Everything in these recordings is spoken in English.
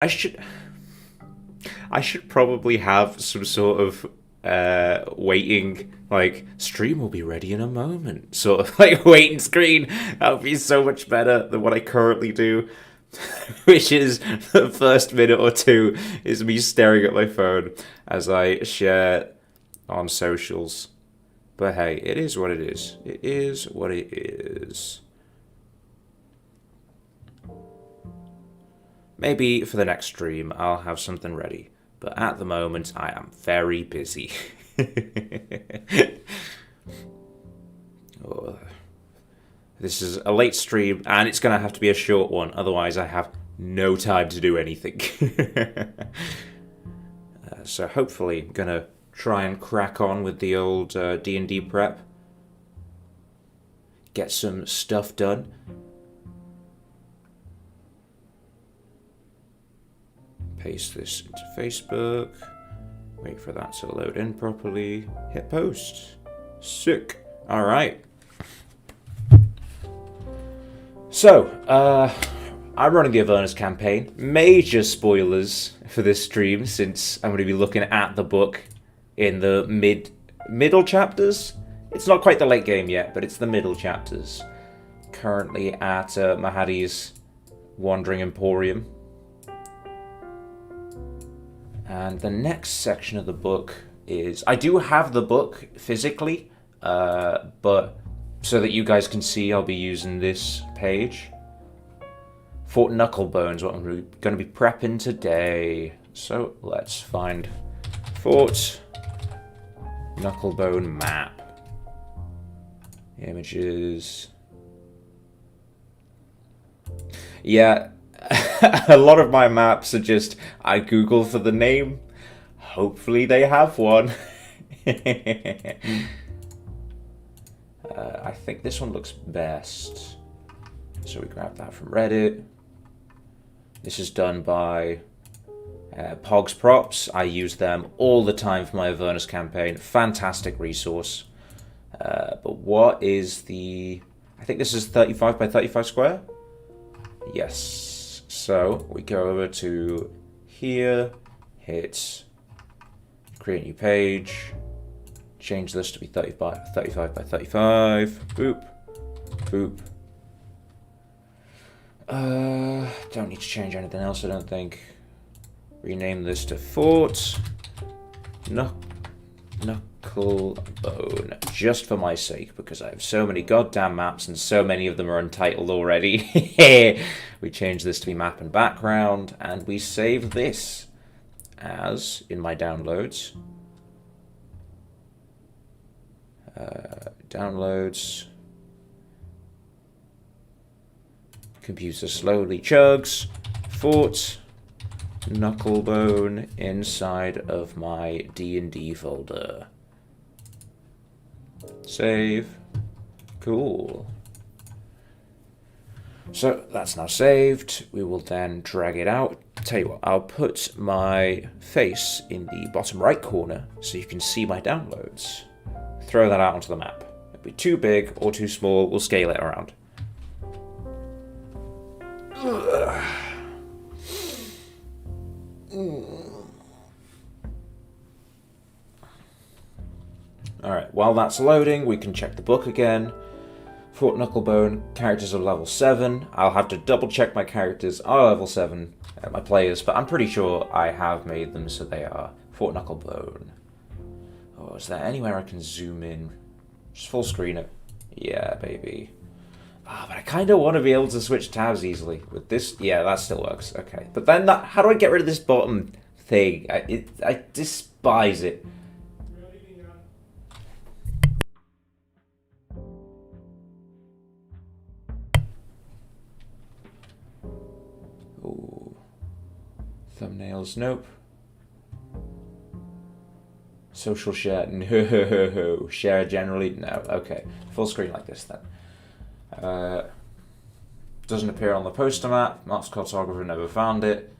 I should I should probably have some sort of waiting, like, stream will be ready in a moment, sort of like waiting screen. That would be so much better than what I currently do. Which is the first minute or two is me staring at my phone as I share on socials. But hey, it is what it is. It is what it is. Maybe for the next stream I'll have something ready. But at the moment I am very busy. Oh, this is a late stream and it's going to have to be a short one. Otherwise I have no time to do anything. So hopefully I'm going to try and crack on with the old D&D prep. Get some stuff done. Paste this into Facebook. Wait for that to load in properly. Hit post. Sick. Alright. So, I'm running the Avernus campaign. Major spoilers for this stream since I'm going to be looking at the book in the middle chapters. It's not quite the late game yet, but it's the middle chapters. Currently at Mahadi's Wandering Emporium. And the next section of the book is... I do have the book physically, but so that you guys can see, I'll be using this page. Fort Knucklebone's what I'm going to be prepping today. So let's find Fort Knucklebone map. Images. Yeah, a lot of my maps are just, I Google for the name. Hopefully they have one. I think this one looks best. So we grab that from Reddit. This is done by Pogs Props. I use them all the time for my Avernus campaign. Fantastic resource. But what is the... I think this is 35 by 35 square? Yes. So we go over to here, hit create a new page, change this to be 35 by 35, boop, boop. Don't need to change anything else, I don't think. Rename this to Fort Knucklebone, just for my sake, because I have so many goddamn maps and so many of them are untitled already. We change this to be map and background, and we save this as in my downloads. Downloads. Computer slowly chugs. Fort Knucklebone inside of my D&D folder. Save. Cool. So that's now saved. We will then drag it out. Tell you what, I'll put my face in the bottom right corner so you can see my downloads. Throw that out onto the map. It'll be too big or too small, we'll scale it around. Alright, while that's loading, we can check the book again. Fort Knucklebone, characters are level 7. I'll have to double check my characters are level 7, my players, but I'm pretty sure I have made them so they are. Fort Knucklebone. Oh, is there anywhere I can zoom in? Just full screen it. Yeah, baby. Ah, but I kind of want to be able to switch tabs easily. With this, yeah, that still works. Okay, but then how do I get rid of this bottom thing? I despise it. Ooh. Thumbnails, nope. Social share, no. Share generally, no. Okay, full screen like this then. Doesn't appear on the poster map. Mark's cartographer never found it.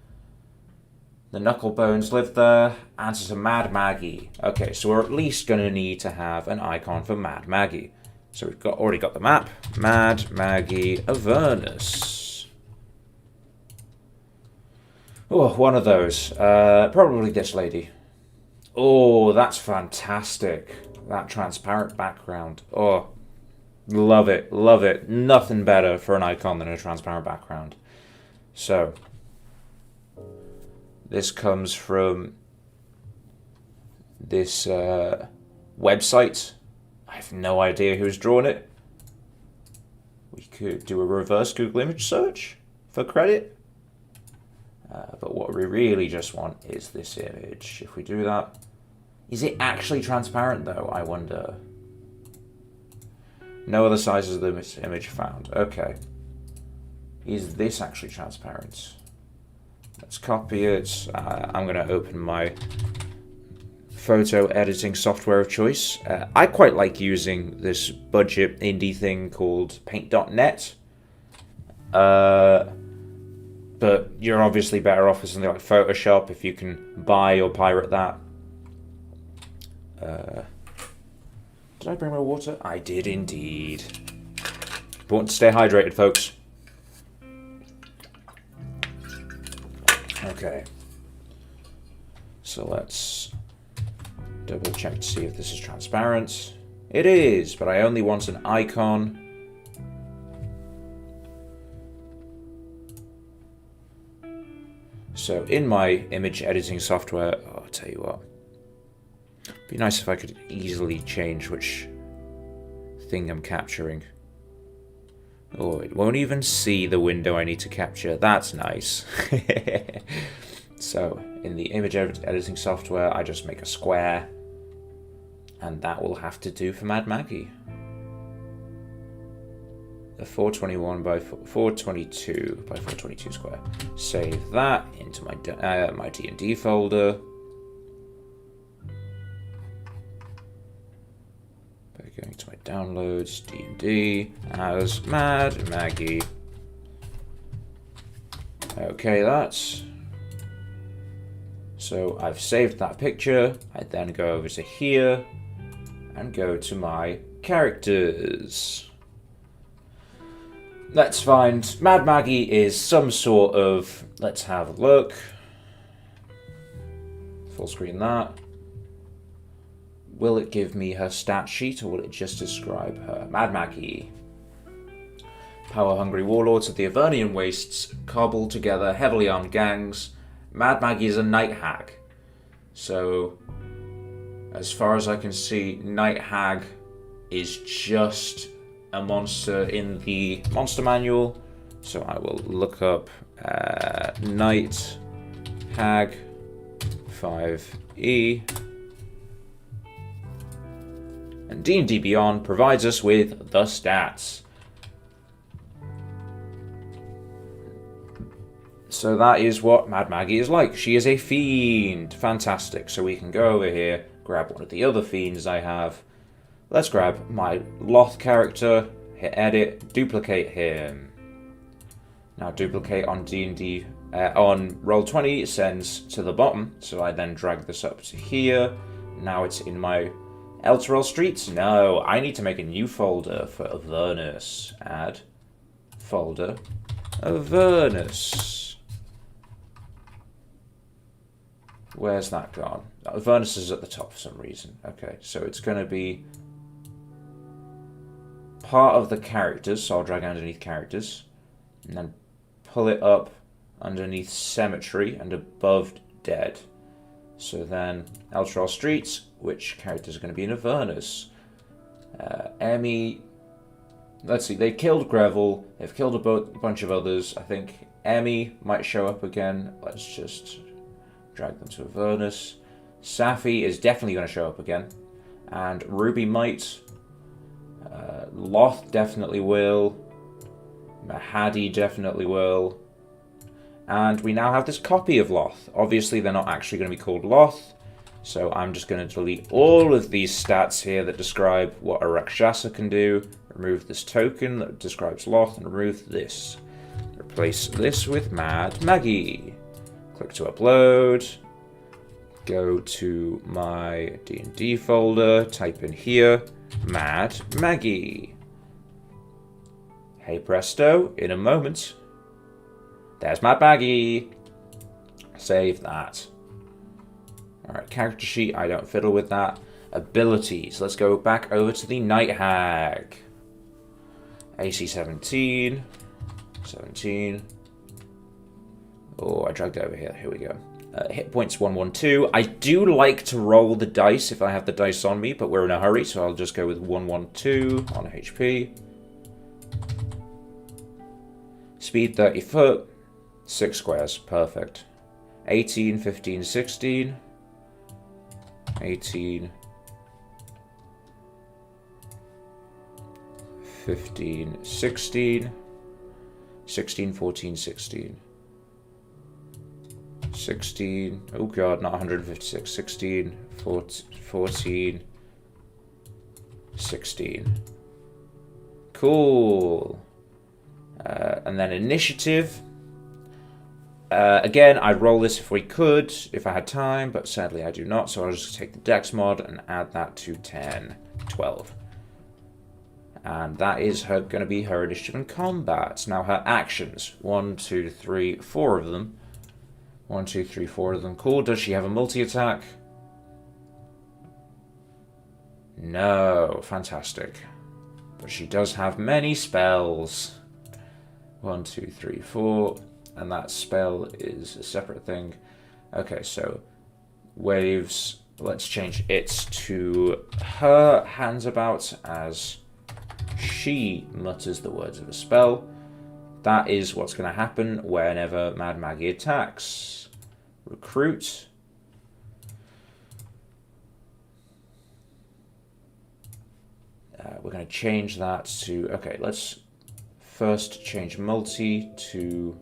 The Knucklebones live there. Answer to Mad Maggie. Okay, so we're at least going to need to have an icon for Mad Maggie. So we've already got the map. Mad Maggie Avernus. Oh, one of those. Probably this lady. Oh, that's fantastic. That transparent background. Oh, love it, love it. Nothing better for an icon than a transparent background. So, this comes from this website. I have no idea who's drawn it. We could do a reverse Google image search for credit. But what we really just want is this image. If we do that, is it actually transparent though? I wonder. No other sizes of the image found. Okay. Is this actually transparent? Let's copy it. I'm going to open my photo editing software of choice. I quite like using this budget indie thing called Paint.net. But you're obviously better off with something like Photoshop if you can buy or pirate that. Did I bring my water? I did indeed. Important to stay hydrated, folks. Okay. So let's double check to see if this is transparent. It is, but I only want an icon. So in my image editing software, I'll tell you what. It'd be nice if I could easily change which thing I'm capturing. Oh, it won't even see the window I need to capture. That's nice. So in the image editing software, I just make a square. And that will have to do for Mad Maggie. A 421 by 422 by 422 square. Save that into my D&D folder. By going to my downloads, D&D as Mad Maggie. Okay, that's. So I've saved that picture. I then go over to here and go to my characters. Let's find Mad Maggie is some sort of, let's have a look. Full screen that. Will it give me her stat sheet or will it just describe her? Mad Maggie. Power-hungry warlords of the Avernian wastes cobble together heavily armed gangs. Mad Maggie is a night hag. So, as far as I can see, night hag is just a monster in the monster manual. So I will look up Night Hag 5e. And D&D Beyond provides us with the stats. So that is what Mad Maggie is like. She is a fiend. Fantastic. So we can go over here, grab one of the other fiends I have. Let's grab my Loth character, hit edit, duplicate him. Now duplicate on D&D, on Roll20 sends to the bottom, so I then drag this up to here. Now it's in my Elturel Streets. No, I need to make a new folder for Avernus. Add folder Avernus. Where's that gone? Avernus is at the top for some reason. Okay, so it's going to be part of the characters, so I'll drag underneath characters, and then pull it up underneath cemetery and above dead. So then Elturel Streets, which characters are going to be in Avernus? Emmy, let's see, they killed Greville, they've killed a bunch of others. I think Emmy might show up again. Let's just drag them to Avernus. Safi is definitely going to show up again, and Ruby might. Loth definitely will. Mahadi definitely will. And we now have this copy of Loth. Obviously, they're not actually going to be called Loth, so I'm just going to delete all of these stats here that describe what a Rakshasa can do. Remove this token that describes Loth, and remove this. Replace this with Mad Maggie. Click to upload. Go to my D&D folder. Type in here, Mad Maggie. Hey presto, in a moment, there's Mad Maggie. Save that. Alright, character sheet, I don't fiddle with that. Abilities, let's go back over to the Night Hag. AC 17. 17. Oh, I dragged it over here. Here we go. Hit points 112. I do like to roll the dice if I have the dice on me, but we're in a hurry, so I'll just go with 112 on HP. Speed 30 foot. 6 squares. Perfect. 18, 15, 16. 18. 15, 16. 16, 14, 16. 16, oh god, not 156, 16, 14, 16. Cool. And then initiative. Again, I'd roll this if we could, if I had time, but sadly I do not, so I'll just take the Dex mod and add that to 10, 12. And that is going to be her initiative in combat. Now her actions, 1, 2, 3, 4 of them. 1, 2, 3, 4 of them. Cool. Does she have a multi-attack? No. Fantastic. But she does have many spells. 1, 2, 3, 4. And that spell is a separate thing. Okay, so waves. Let's change it to her hands about as she mutters the words of a spell. That is what's going to happen whenever Mad Maggie attacks. Recruit. We're going to change that to... Okay, let's first change multi to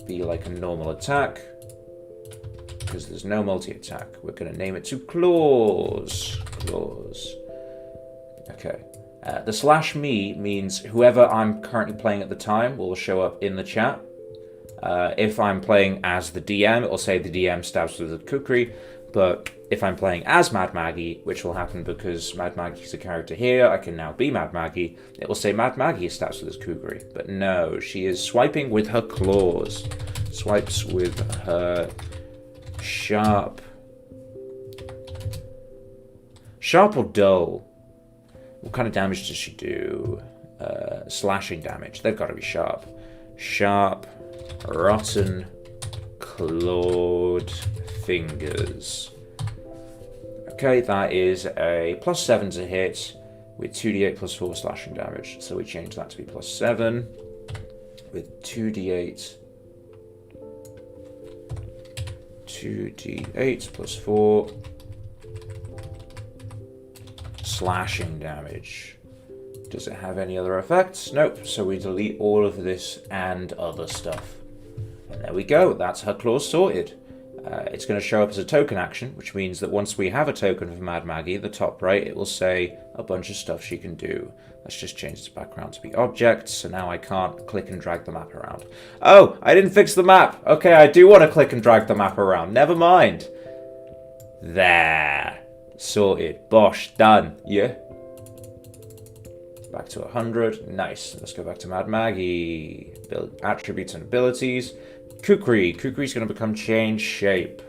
be like a normal attack. Because there's no multi-attack. We're going to name it to Claws. Claws. Okay. The slash me means whoever I'm currently playing at the time will show up in the chat. If I'm playing as the DM, it will say the DM stabs with a kukri. But if I'm playing as Mad Maggie, which will happen because Mad Maggie's a character here, I can now be Mad Maggie, it will say Mad Maggie stabs with his kukri. But no, she is swiping with her claws. Swipes with her sharp. Sharp or dull? What kind of damage does she do? Slashing damage. They've got to be sharp. Sharp, rotten, clawed fingers. Okay, that is a +7 to hit with 2d8 plus 4 slashing damage. So we change that to be +7 with 2d8. 2d8 plus 4 slashing damage. Does it have any other effects? Nope. So we delete all of this and other stuff. And there we go. That's her claws sorted. It's going to show up as a token action, which means that once we have a token for Mad Maggie, the top right, it will say a bunch of stuff she can do. Let's just change its background to be objects, so now I can't click and drag the map around. Oh, I didn't fix the map. Okay, I do want to click and drag the map around. Never mind. There. Sorted. Bosh. Done. Yeah. Back to 100. Nice. Let's go back to Mad Maggie. Build attributes and abilities. Kukri. Kukri's going to become change shape.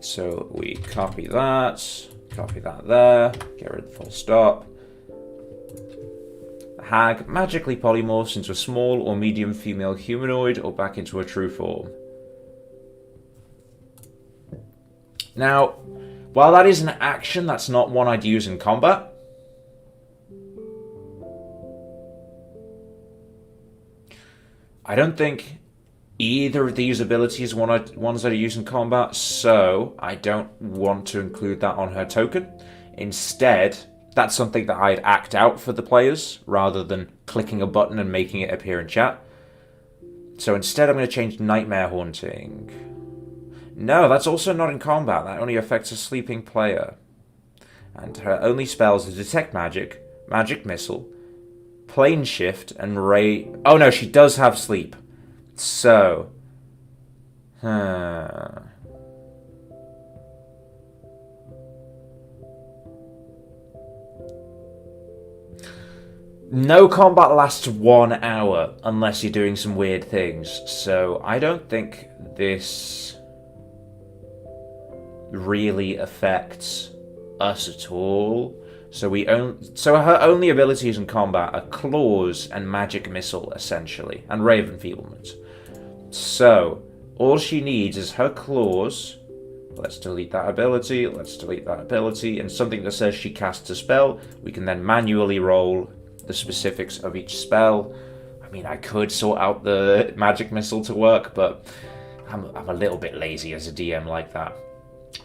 So we copy that there, get rid of the full stop. The hag magically polymorphs into a small or medium female humanoid or back into a true form. Now, while that is an action, that's not one I'd use in combat. I don't think either of these abilities are ones that are used in combat, so I don't want to include that on her token. Instead, that's something that I'd act out for the players, rather than clicking a button and making it appear in chat. So instead I'm going to change Nightmare Haunting. No, that's also not in combat, that only affects a sleeping player. And her only spells are Detect Magic, Magic Missile, Plane Shift, and Ray... Oh no, she does have sleep. So, No combat lasts 1 hour unless you're doing some weird things, so I don't think this really affects us at all. So her only abilities in combat are claws and magic missile, essentially, and ray of enfeeblement. So all she needs is her claws. Let's delete that ability. Let's delete that ability, and something that says she casts a spell. We can then manually roll the specifics of each spell. I mean, I could sort out the magic missile to work, but I'm a little bit lazy as a DM like that.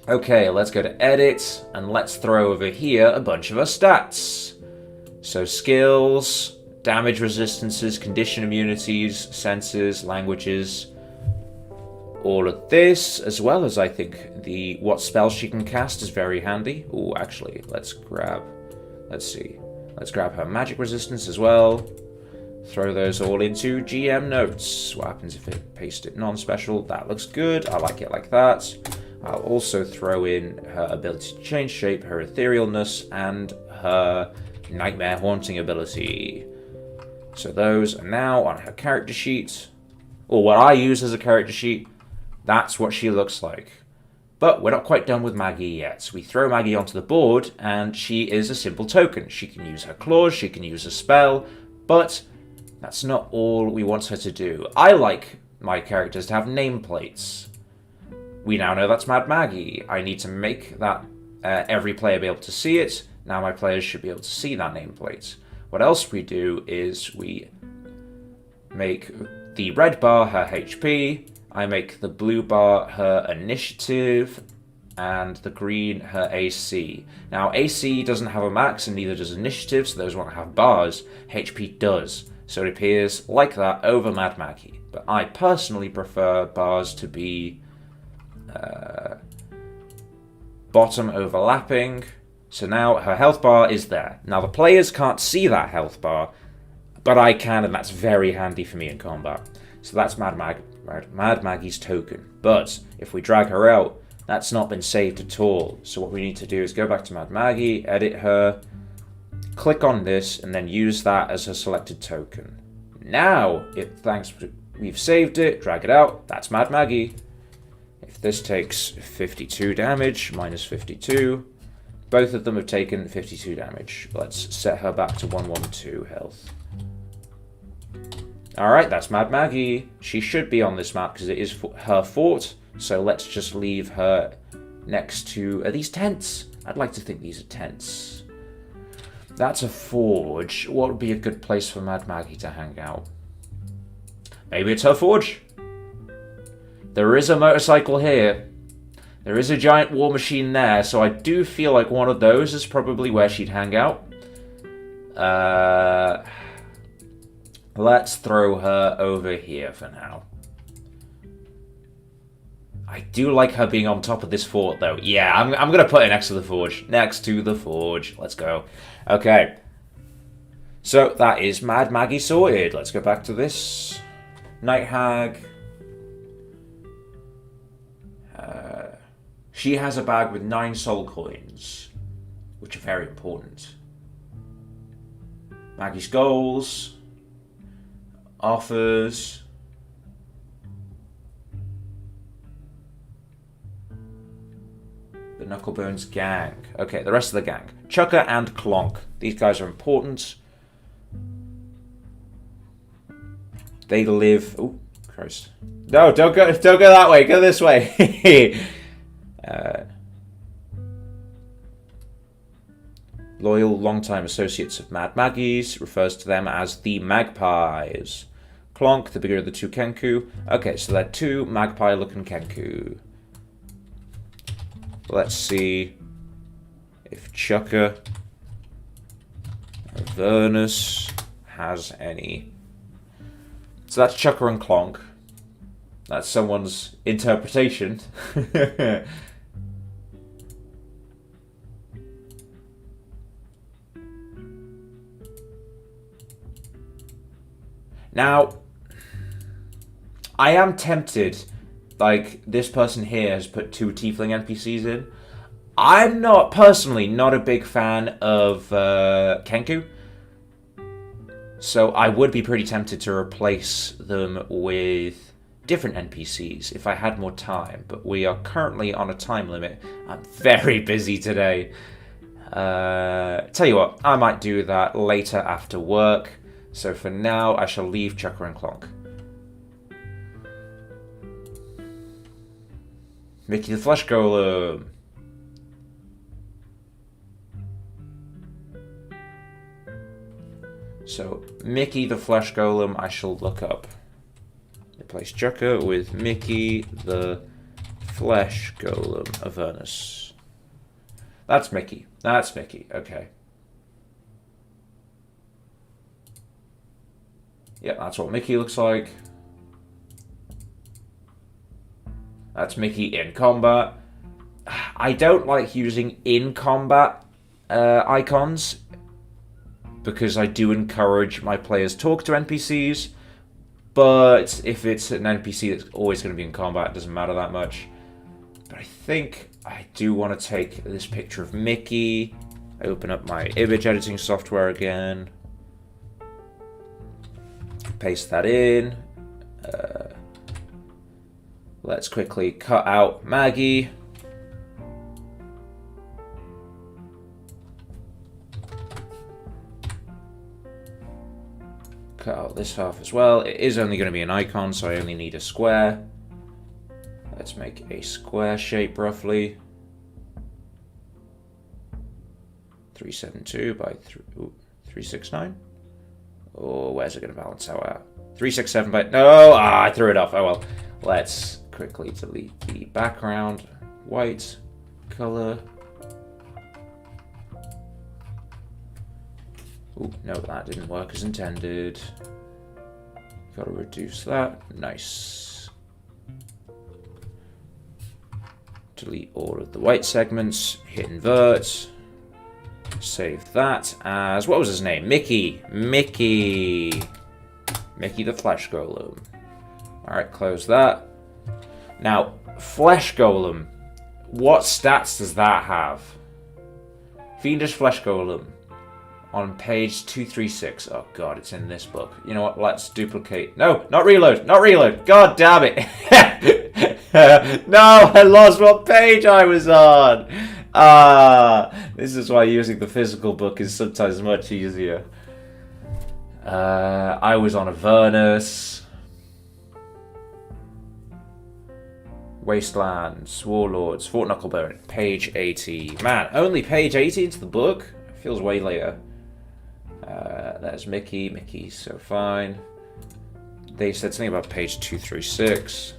Okay, let's go to edit, and let's throw over here a bunch of our stats. So skills, damage resistances, condition immunities, senses, languages, all of this, as well as I think what spells she can cast is very handy. Oh, actually, let's grab her magic resistance as well. Throw those all into GM notes. What happens if it paste it non-special? That looks good. I like it like that. I'll also throw in her ability to change shape, her etherealness, and her nightmare haunting ability. So those are now on her character sheet, or what I use as a character sheet. That's what she looks like. But we're not quite done with Maggie yet. We throw Maggie onto the board, and she is a simple token. She can use her claws, she can use a spell, but that's not all we want her to do. I like my characters to have nameplates. We now know that's Mad Maggie. I need to make that every player be able to see it. Now my players should be able to see that nameplate. What else we do is we make the red bar her HP, I make the blue bar her initiative, and the green her AC. Now AC doesn't have a max and neither does initiative, so those won't have bars. HP does, so it appears like that over Mad Maggie. But I personally prefer bars to be bottom overlapping. So now her health bar is there. Now the players can't see that health bar, but I can, and that's very handy for me in combat. So that's Mad Maggie's token. But if we drag her out, that's not been saved at all. So what we need to do is go back to Mad Maggie, edit her, click on this, and then use that as a selected token. Now, we've saved it, drag it out, that's Mad Maggie. If this takes 52 damage, minus 52, both of them have taken 52 damage. Let's set her back to 112 health. Alright, that's Mad Maggie. She should be on this map because it is her fort. So let's just leave her next to... Are these tents? I'd like to think these are tents. That's a forge. What would be a good place for Mad Maggie to hang out? Maybe it's her forge. There is a motorcycle here. There is a giant war machine there, so I do feel like one of those is probably where she'd hang out. Let's throw her over here for now. I do like her being on top of this fort, though. Yeah, I'm going to put it next to the forge. Next to the forge. Let's go. Okay. So, that is Mad Maggie sorted. Let's go back to this. Night Hag. She has a bag with 9 soul coins, which are very important. Maggie's goals. Offers. The Knucklebones gang. Okay, the rest of the gang. Chucker and Clonk. These guys are important. They live... Oh, Christ. No, don't go that way. Go this way. Loyal, long-time associates of Mad Maggie's. Refers to them as the Magpies. Clonk, the bigger of the 2 Kenku. Okay, so they're 2 magpie-looking Kenku. Let's see if Chucker Avernus has any. So that's Chucker and Clonk. That's someone's interpretation. Now, I am tempted, like, this person here has put 2 tiefling NPCs in. I'm personally not a big fan of Kenku. So I would be pretty tempted to replace them with different NPCs if I had more time, but we are currently on a time limit. I'm very busy today. Tell you what, I might do that later after work. So for now, I shall leave Chucker and Clonk. Mickey the Flesh Golem. So, Mickey the Flesh Golem, I shall look up. Replace Chucker with Mickey the Flesh Golem Avernus. That's Mickey. That's Mickey. Okay. Yeah, that's what Mickey looks like. That's Mickey in combat. I don't like using in combat icons because I do encourage my players talk to NPCs, but if it's an NPC that's always going to be in combat, it doesn't matter that much. But I think I do want to take this picture of Mickey, open up my image editing software again, paste that in. Let's quickly cut out Maggie. Cut out this half as well. It is only going to be an icon, so I only need a square. Let's make a square shape roughly. 372 by 369. Oh, where's it going to balance out at? 367 by... No! I threw it off. Oh well. Let's quickly delete the background. White color. Oh, no, that didn't work as intended. Gotta reduce that. Nice. Delete all of the white segments. Hit invert. Save that as... What was his name? Mickey. Mickey. Mickey the Flesh Golem. Alright, close that. Now, Flesh Golem. What stats does that have? Fiendish Flesh Golem. On page 236. Oh god, it's in this book. You know what? Let's duplicate. No, not reload. Not reload. God damn it. No, I lost what page I was on. This is why using the physical book is sometimes much easier. I was on Avernus. Wastelands, Warlords, Fort Knucklebone, page 80. Man, only page 80 into the book? Feels way later. There's Mickey. Mickey's so fine. They said something about page 236.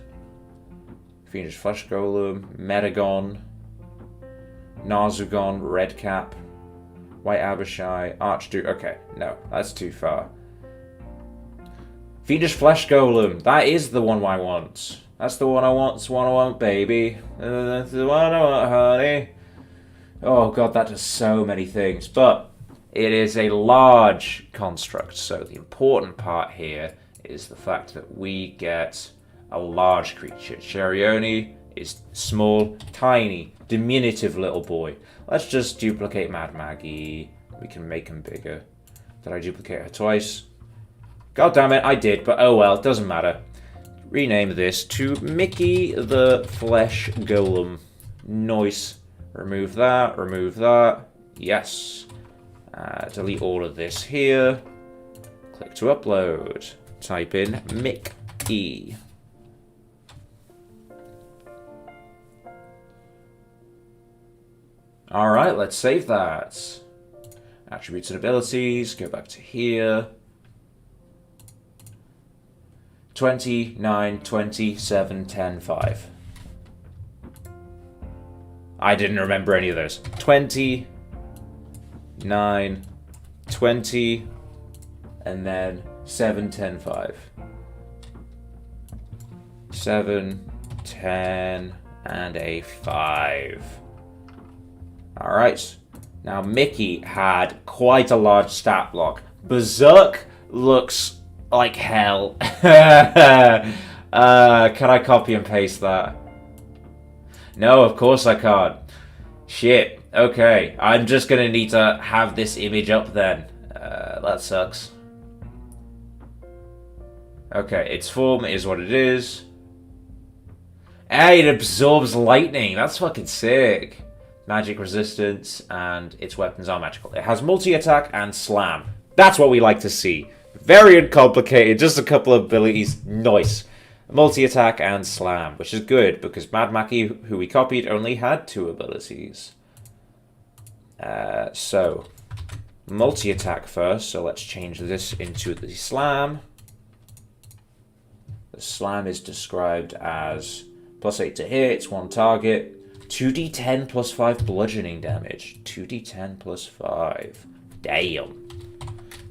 Fiendish Flesh Golem, Medagon, Narzugon, Redcap, White Abishai, Archduke. Okay, no, that's too far. Fiendish Flesh Golem. That is the one I want. That's the one I want. It's the one I want, baby. That's the one I want, honey. Oh god, that does so many things. But it is a large construct. So the important part here is the fact that we get a large creature. Cherioni is small, tiny, diminutive little boy. Let's just duplicate Mad Maggie. We can make him bigger. Did I duplicate her twice? God damn it, I did, but oh well, doesn't matter. Rename this to Mickey the Flesh Golem. Nice. Remove that, remove that. Yes. Delete all of this here. Click to upload. Type in Mickey. Alright, let's save that. Attributes and abilities, go back to here. 29, 27, 10, 5. I didn't remember any of those. 20, 9, 20, and then 7, 10, 5. 7, 10, and a 5. Alright. Now, Mickey had quite a large stat block. Berserk looks like hell. Can I copy and paste that? No, of course I can't. Shit. Okay, I'm just gonna need to have this image up then. That sucks. Okay, its form is what it is. Hey, it absorbs lightning. That's fucking sick. Magic resistance, and its weapons are magical. It has multi-attack and slam. That's what we like to see. Very uncomplicated, just a couple of abilities. Nice. Multi-attack and slam, which is good, because Mad Mackie, who we copied, only had 2 abilities. So, multi-attack first, so let's change this into the slam. The slam is described as +8 to hit, it's 1 target, 2d10 plus 5 bludgeoning damage. 2d10 plus 5. Damn.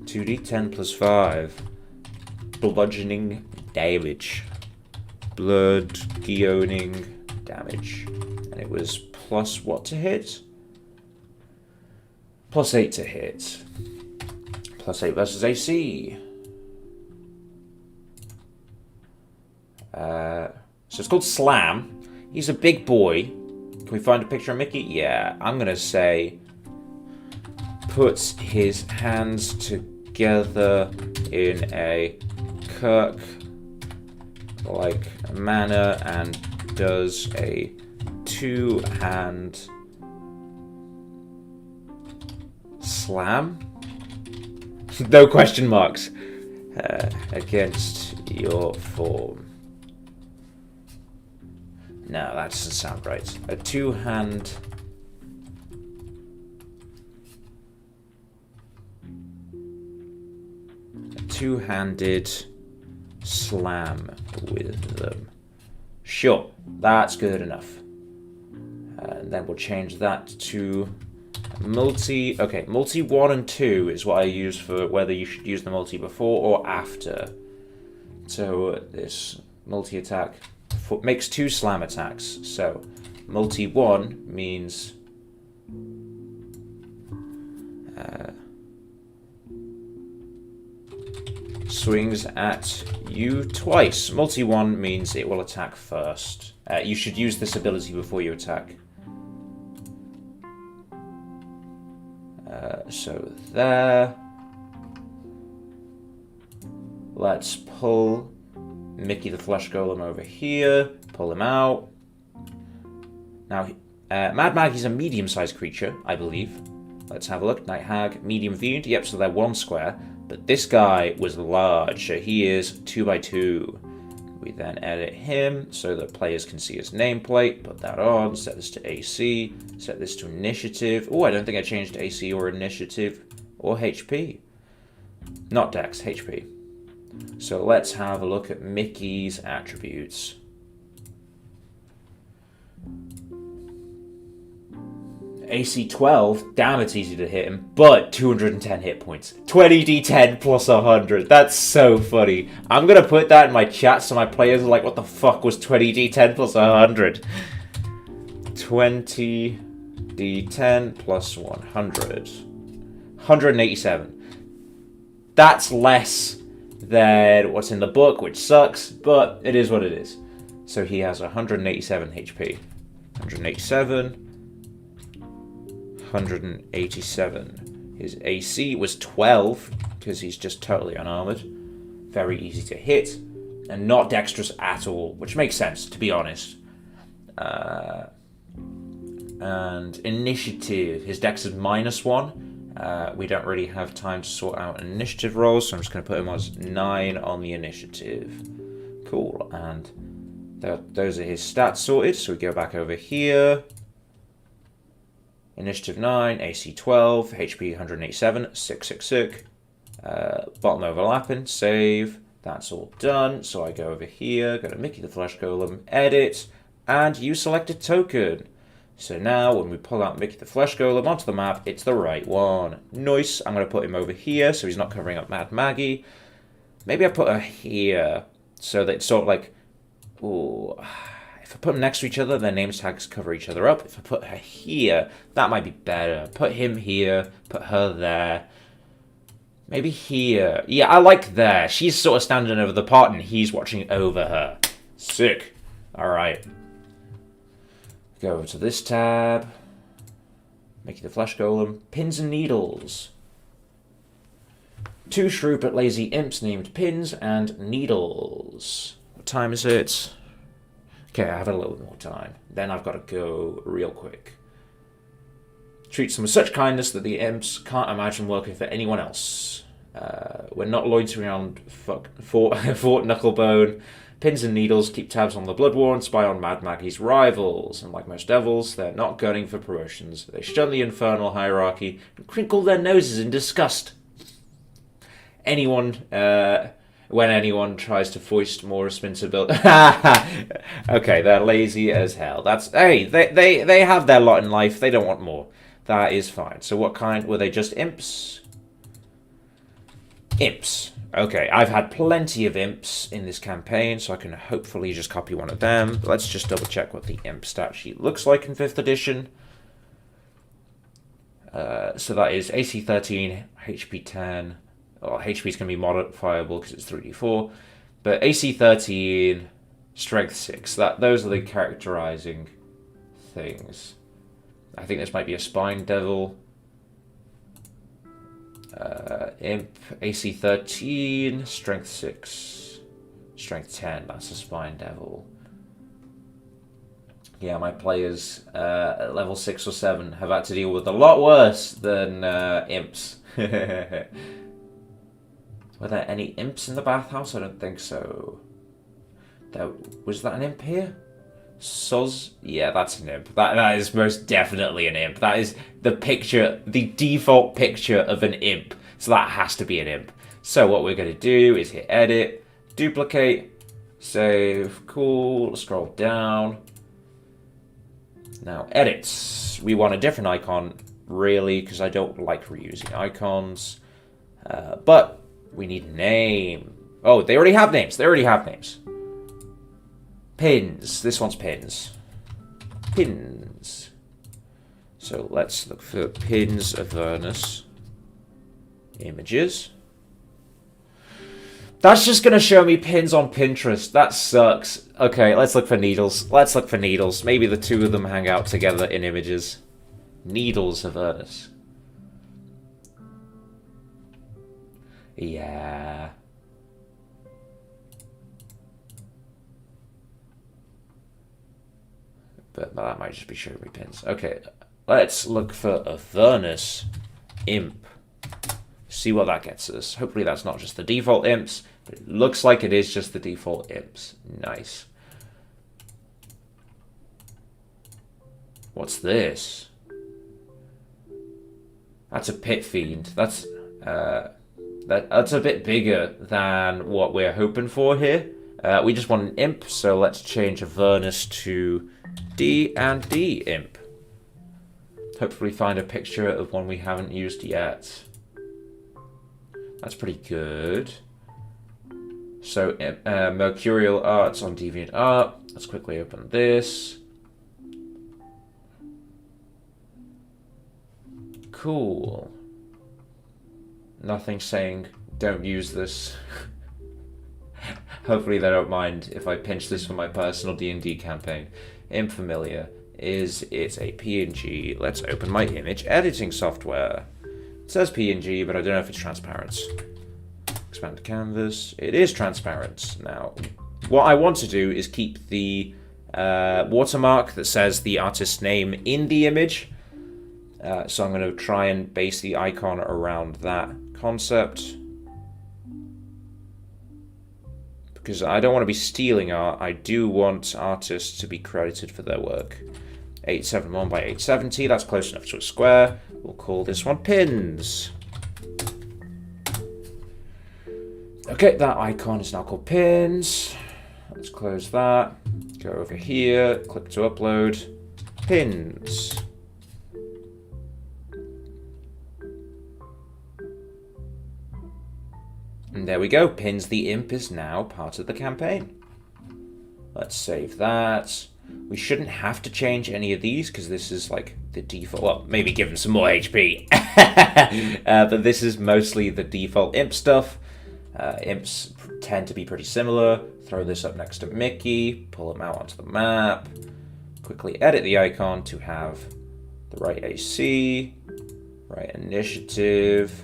2d10 plus 5 bludgeoning damage. Bludgeoning damage. And it was plus what to hit? +8 to hit. +8 versus AC. So it's called Slam. He's a big boy. Can we find a picture of Mickey? Yeah, I'm gonna say puts his hands together in a Kirk-like manner and does a 2-hand slam? No question marks. Against your form. No, that doesn't sound right. A 2-hand... A 2-handed slam with them. Sure, that's good enough. And then we'll change that to multi... Okay, multi 1 and 2 is what I use for whether you should use the multi before or after. So this multi-attack makes 2 slam attacks. So multi 1 means swings at you twice. Multi 1 means it will attack first. You should use this ability before you attack. So there. Let's pull Mickey the Flesh Golem over here. Pull him out. Now, Mad Maggie's a medium-sized creature, I believe. Let's have a look. Night Hag, medium viewed. Yep, so they're 1 square. But this guy was large, so he is 2x2. We then edit him so that players can see his nameplate. Put that on. Set this to AC. Set this to initiative. Oh, I don't think I changed AC or initiative or HP. Not Dex, HP. So let's have a look at Mickey's attributes. AC 12, damn it's easy to hit him, but 210 hit points. 20d10 plus 100, that's so funny. I'm gonna put that in my chat so my players are like, what the fuck was 20d10 plus 100? 20d10 plus 100. 187. That's less than what's in the book, which sucks, but it is what it is. So he has 187 HP. 187. 187. His AC was 12, because he's just totally unarmored. Very easy to hit, and not dexterous at all, which makes sense, to be honest. And initiative, his dex is -1. We don't really have time to sort out initiative rolls, so I'm just going to put him as 9 on the initiative. Cool, and those are his stats sorted, so we go back over here. Initiative 9, AC 12, HP 187, 666. Bottom overlapping, save. That's all done. So I go over here, go to Mickey the Flesh Golem, edit, and use selected token. So now when we pull out Mickey the Flesh Golem onto the map, it's the right one. Nice. I'm going to put him over here so he's not covering up Mad Maggie. Maybe I put her here so that it's sort of like... Ooh... If I put them next to each other, their name tags cover each other up. If I put her here, that might be better. Put him here, put her there. Maybe here. Yeah, I like there. She's sort of standing over the pot and he's watching over her. Sick. Alright. Go over to this tab. Mickey the Flesh Golem. Pins and needles. Two shrewd but lazy imps named Pins and Needles. What time is it? Okay, I have a little more time. Then I've got to go real quick. Treats them with such kindness that the imps can't imagine working for anyone else. We're not loitering around Fort Knucklebone. Pins and Needles keep tabs on the Blood War and spy on Mad Maggie's rivals. And like most devils, they're not gunning for promotions. They shun the infernal hierarchy and crinkle their noses in disgust. When anyone tries to foist more responsibility. Okay, they're lazy as hell. They have their lot in life. They don't want more. That is fine. So what kind? Were they just imps? Imps. Okay, I've had plenty of imps in this campaign, so I can hopefully just copy one of them. But let's just double check what the imp stat sheet looks like in 5th edition. So that is AC 13, HP 10. Well, HP is going to be modifiable because it's 3d4. But AC 13, Strength 6. Those are the characterizing things. I think this might be a Spine Devil. Imp, AC 13, Strength 6. Strength 10, that's a Spine Devil. Yeah, my players at level 6 or 7 have had to deal with a lot worse than imps. Were there any imps in the bathhouse? I don't think so. Was that an imp here? Soz? Yeah, that's an imp. That is most definitely an imp. That is the default picture of an imp. So that has to be an imp. So what we're going to do is hit edit, duplicate, save, cool, scroll down. Now edits. We want a different icon, really, because I don't like reusing icons. But we need a name. Oh, they already have names. Pins. This one's Pins. Pins. So let's look for Pins Avernus. Images. That's just going to show me pins on Pinterest. That sucks. Okay, let's look for Needles. Maybe the two of them hang out together in images. Needles Avernus. Yeah. But that might just be showing me pins. Okay, let's look for Avernus Imp. See what that gets us. Hopefully that's not just the default imps, but it looks like it is just the default imps. Nice. What's this? That's a pit fiend. That's a bit bigger than what we're hoping for here. We just want an imp, so let's change Avernus to D&D imp. Hopefully find a picture of one we haven't used yet. That's pretty good. So, Mercurial Arts on DeviantArt. Let's quickly open this. Cool. Nothing saying don't use this. Hopefully they don't mind if I pinch this for my personal D&D campaign. Imp Familiar. Is it a PNG? Let's open my image editing software. It says PNG, but I don't know if it's transparent. Expand canvas. It is transparent. Now, what I want to do is keep the watermark that says the artist's name in the image. So I'm going to try and base the icon around that concept. Because I don't want to be stealing art. I do want artists to be credited for their work. 871 by 870. That's close enough to a square. We'll call this one Pins. Okay, that icon is now called Pins. Let's close that. Go over here. Click to upload. Pins. And there we go. Pins the Imp is now part of the campaign. Let's save that. We shouldn't have to change any of these because this is like the default. Well, maybe give them some more HP. But this is mostly the default Imp stuff. Imps tend to be pretty similar. Throw this up next to Mickey. Pull them out onto the map. Quickly edit the icon to have the right AC, right initiative,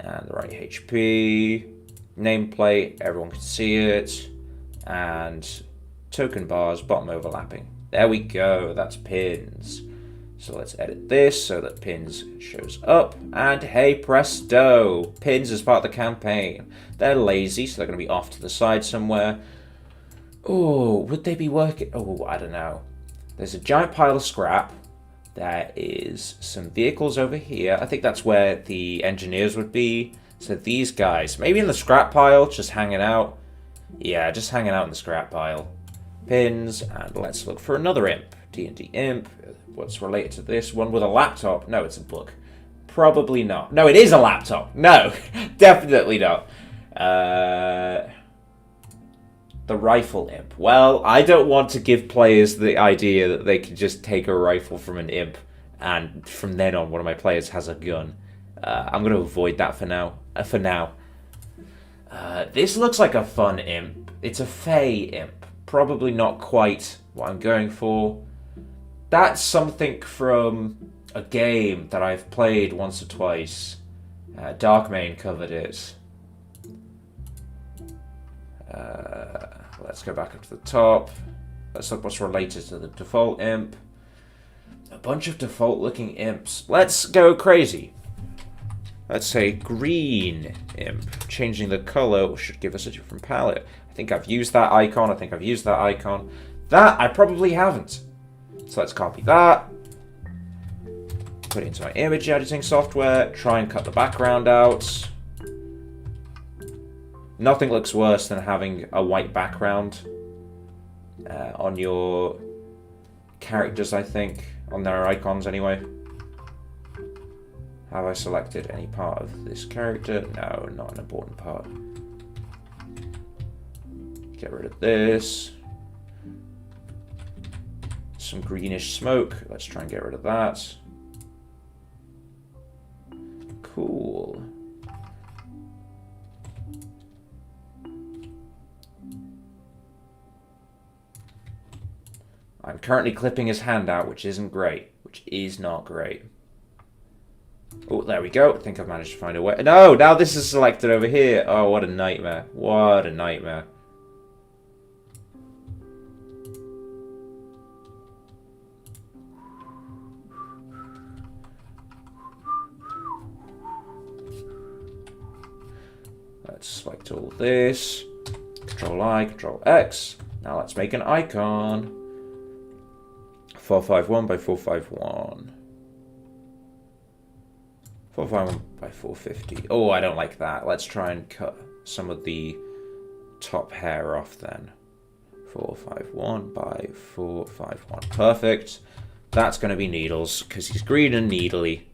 And the right HP. Nameplate, everyone can see it. And token bars, bottom overlapping. There we go, that's pins. So let's edit this so that pins shows up. And hey presto, pins is part of the campaign. They're lazy, so they're going to be off to the side somewhere. Oh, would they be working? Oh, I don't know. There's a giant pile of scrap. There is some vehicles over here. I think that's where the engineers would be. So these guys, maybe in the scrap pile, just hanging out. Yeah, just hanging out in the scrap pile. Pins, and let's look for another imp. D&D imp. What's related to this? One with a laptop? No, it's a book. Probably not. No, it is a laptop. No, definitely not. The rifle imp. Well, I don't want to give players the idea that they can just take a rifle from an imp and from then on one of my players has a gun. I'm going to avoid that for now. This looks like a fun imp. It's a fey imp. Probably not quite what I'm going for. That's something from a game that I've played once or twice. Darkmane covered it. Let's go back up to the top. Let's look what's related to the default imp. A bunch of default looking imps. Let's go crazy. Let's say green imp. Changing the color should give us a different palette. I think I've used that icon. That I probably haven't. So let's copy that. Put it into my image editing software. Try and cut the background out. Nothing looks worse than having a white background on your characters, I think. On their icons, anyway. Have I selected any part of this character? No, not an important part. Get rid of this. Some greenish smoke. Let's try and get rid of that. Cool. I'm currently clipping his hand out, which isn't great. Which is not great. Oh, there we go. I think I've managed to find a way. No, now this is selected over here. Oh, what a nightmare. What a nightmare. Let's select all this. Control I, Control X. Now let's make an icon. 451 by 451. 451 by 450. Oh, I don't like that. Let's try and cut some of the top hair off then. 451 by 451. Perfect. That's going to be Needles, because he's green and needly.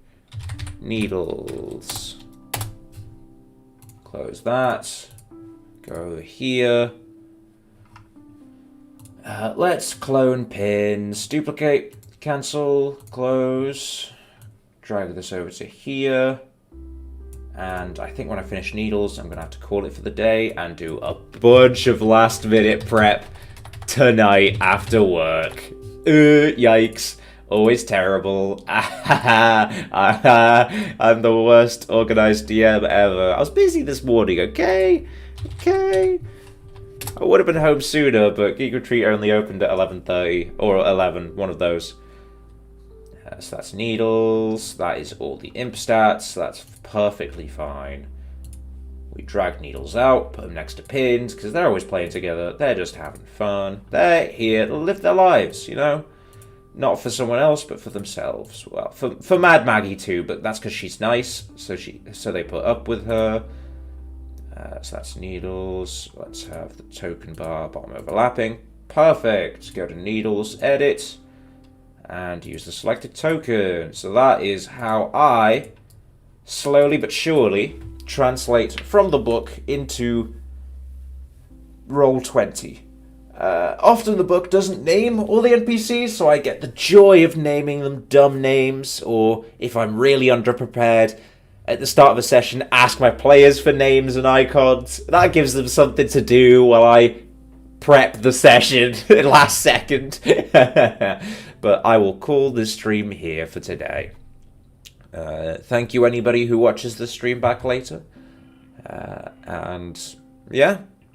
Needles. Close that. Go over here. Let's clone pins. Duplicate. Cancel. Close. Drag this over to here. And I think when I finish Needles, I'm going to have to call it for the day and do a bunch of last minute prep tonight after work. Yikes. Always terrible. I'm the worst organized DM ever. I was busy this morning, okay? Okay. I would have been home sooner, but Geek Retreat only opened at 11:30 or 11, one of those. So that's Needles. That is all the imp stats. That's perfectly fine. We drag Needles out, put them next to Pins, because they're always playing together. They're just having fun. They're here to live their lives, you know? Not for someone else, but for themselves. Well, for Mad Maggie too, but that's because she's nice, so they put up with her. So that's Needles. Let's have the token bar bottom overlapping. Perfect. Go to Needles, edit, and use the selected token. So that is how I, slowly but surely, translate from the book into Roll20. Often the book doesn't name all the NPCs, so I get the joy of naming them dumb names, or if I'm really underprepared, at the start of a session, ask my players for names and icons. That gives them something to do while I prep the session last second. But I will call this stream here for today. Thank you anybody who watches the stream back later. And yeah,